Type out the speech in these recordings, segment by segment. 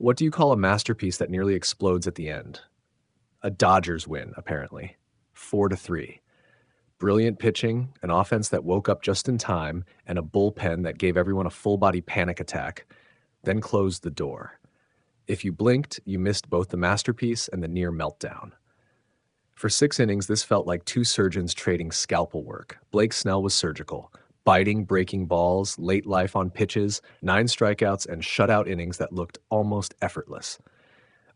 What do you call a masterpiece that nearly explodes at the end? A Dodgers win, apparently. 4-3. Brilliant pitching, an offense that woke up just in time, and a bullpen that gave everyone a full-body panic attack, then closed the door. If you blinked, you missed both the masterpiece and the near meltdown. For 6 innings, this felt like two surgeons trading scalpel work. Blake Snell was surgical. Biting, breaking balls, late life on pitches, 9 strikeouts, and shutout innings that looked almost effortless.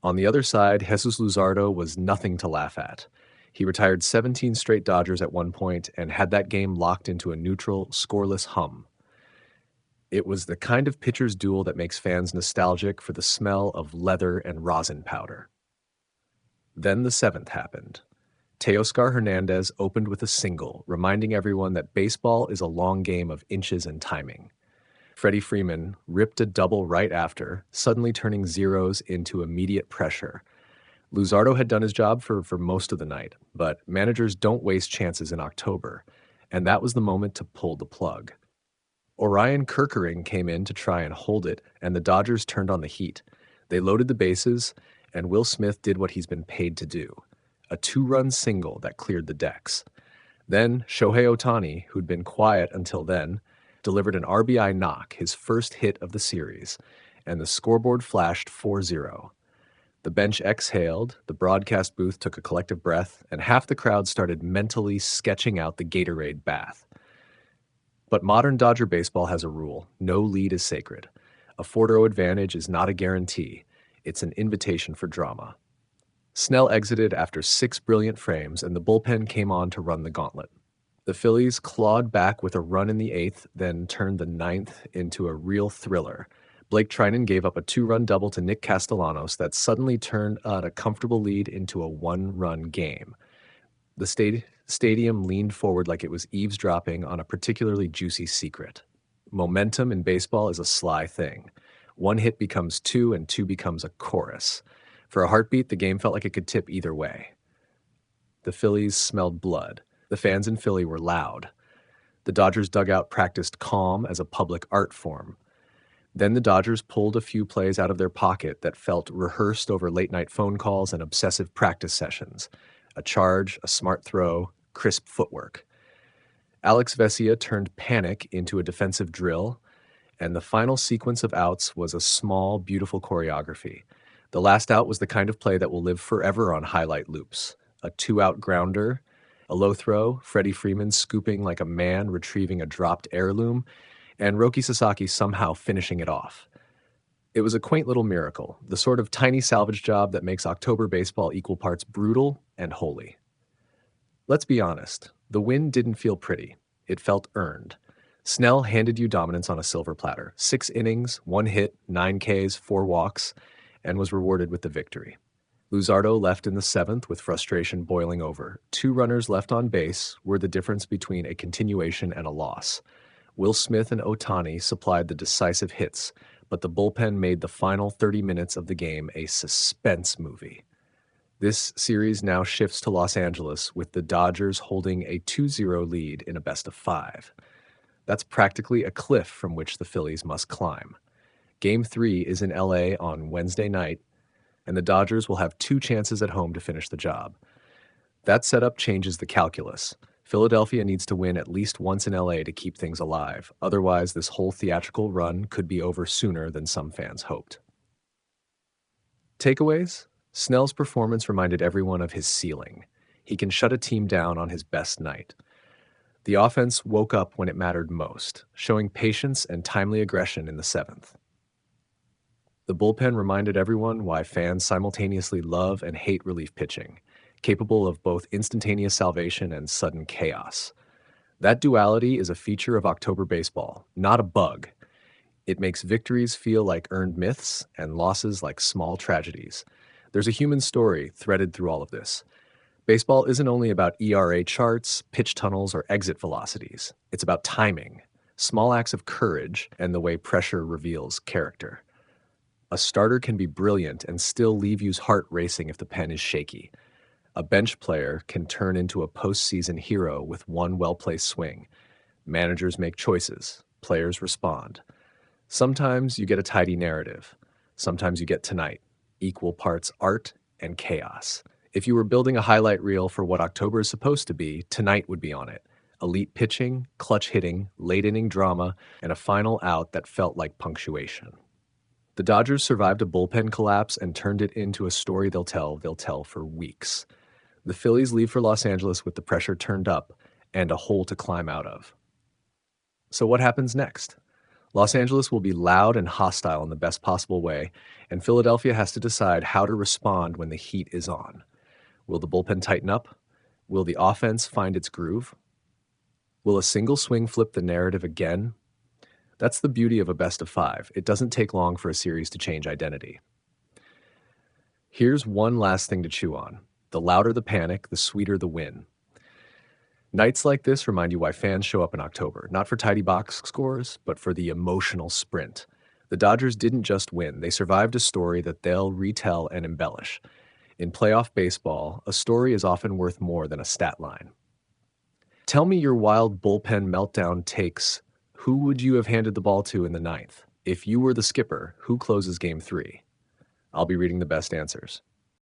On the other side, Jesus Luzardo was nothing to laugh at. He retired 17 straight Dodgers at one point and had that game locked into a neutral, scoreless hum. It was the kind of pitcher's duel that makes fans nostalgic for the smell of leather and rosin powder. Then the 7th happened. Teoscar Hernandez opened with a single, reminding everyone that baseball is a long game of inches and timing. Freddie Freeman ripped a double right after, suddenly turning zeros into immediate pressure. Luzardo had done his job for most of the night, but managers don't waste chances in October, and that was the moment to pull the plug. Orion Kerkering came in to try and hold it, and the Dodgers turned on the heat. They loaded the bases, and Will Smith did what he's been paid to do. A 2-run single that cleared the decks. Then Shohei Ohtani, who'd been quiet until then, delivered an RBI knock, his first hit of the series, and the scoreboard flashed 4-0. The bench exhaled, the broadcast booth took a collective breath, and half the crowd started mentally sketching out the Gatorade bath. But modern Dodger baseball has a rule: no lead is sacred. A 4-0 advantage is not a guarantee. It's an invitation for drama. Snell exited after 6 brilliant frames, and the bullpen came on to run the gauntlet. The Phillies clawed back with a run in the 8th, then turned the 9th into a real thriller. Blake Trinan gave up a 2-run double to Nick Castellanos that suddenly turned a comfortable lead into a 1-run game. The stadium leaned forward like it was eavesdropping on a particularly juicy secret. Momentum in baseball is a sly thing. 1 hit becomes 2, and 2 becomes a chorus. For a heartbeat, the game felt like it could tip either way. The Phillies smelled blood. The fans in Philly were loud. The Dodgers dugout practiced calm as a public art form. Then the Dodgers pulled a few plays out of their pocket that felt rehearsed over late-night phone calls and obsessive practice sessions. A charge, a smart throw, crisp footwork. Alex Vesia turned panic into a defensive drill, and the final sequence of outs was a small, beautiful choreography. The last out was the kind of play that will live forever on highlight loops. A 2-out grounder, a low throw, Freddie Freeman scooping like a man retrieving a dropped heirloom, and Roki Sasaki somehow finishing it off. It was a quaint little miracle, the sort of tiny salvage job that makes October baseball equal parts brutal and holy. Let's be honest, the win didn't feel pretty. It felt earned. Snell handed you dominance on a silver platter. 6 innings, 1 hit, 9 Ks, 4 walks, and was rewarded with the victory. Luzardo left in the 7th with frustration boiling over. 2 runners left on base were the difference between a continuation and a loss. Will Smith and Ohtani supplied the decisive hits, but the bullpen made the final 30 minutes of the game a suspense movie. This series now shifts to Los Angeles with the Dodgers holding a 2-0 lead in a best-of-5. That's practically a cliff from which the Phillies must climb. Game 3 is in LA on Wednesday night, and the Dodgers will have 2 chances at home to finish the job. That setup changes the calculus. Philadelphia needs to win at least once in LA to keep things alive. Otherwise, this whole theatrical run could be over sooner than some fans hoped. Takeaways? Snell's performance reminded everyone of his ceiling. He can shut a team down on his best night. The offense woke up when it mattered most, showing patience and timely aggression in the 7th. The bullpen reminded everyone why fans simultaneously love and hate relief pitching, capable of both instantaneous salvation and sudden chaos. That duality is a feature of October baseball, not a bug. It makes victories feel like earned myths and losses like small tragedies. There's a human story threaded through all of this. Baseball isn't only about ERA charts, pitch tunnels, or exit velocities. It's about timing, small acts of courage, and the way pressure reveals character. A starter can be brilliant and still leave you's heart racing if the pen is shaky. A bench player can turn into a postseason hero with one well-placed swing. Managers make choices. Players respond. Sometimes you get a tidy narrative. Sometimes you get tonight, equal parts art and chaos. If you were building a highlight reel for what October is supposed to be, tonight would be on it. Elite pitching, clutch hitting, late inning drama, and a final out that felt like punctuation. The Dodgers survived a bullpen collapse and turned it into a story they'll tell for weeks. The Phillies leave for Los Angeles with the pressure turned up and a hole to climb out of. So what happens next? Los Angeles will be loud and hostile in the best possible way, and Philadelphia has to decide how to respond when the heat is on. Will the bullpen tighten up? Will the offense find its groove? Will a single swing flip the narrative again? That's the beauty of a best of five. It doesn't take long for a series to change identity. Here's one last thing to chew on. The louder the panic, the sweeter the win. Nights like this remind you why fans show up in October, not for tidy box scores, but for the emotional sprint. The Dodgers didn't just win, they survived a story that they'll retell and embellish. In playoff baseball, a story is often worth more than a stat line. Tell me your wild bullpen meltdown takes. Who would you have handed the ball to in the ninth? If you were the skipper, who closes game 3? I'll be reading the best answers.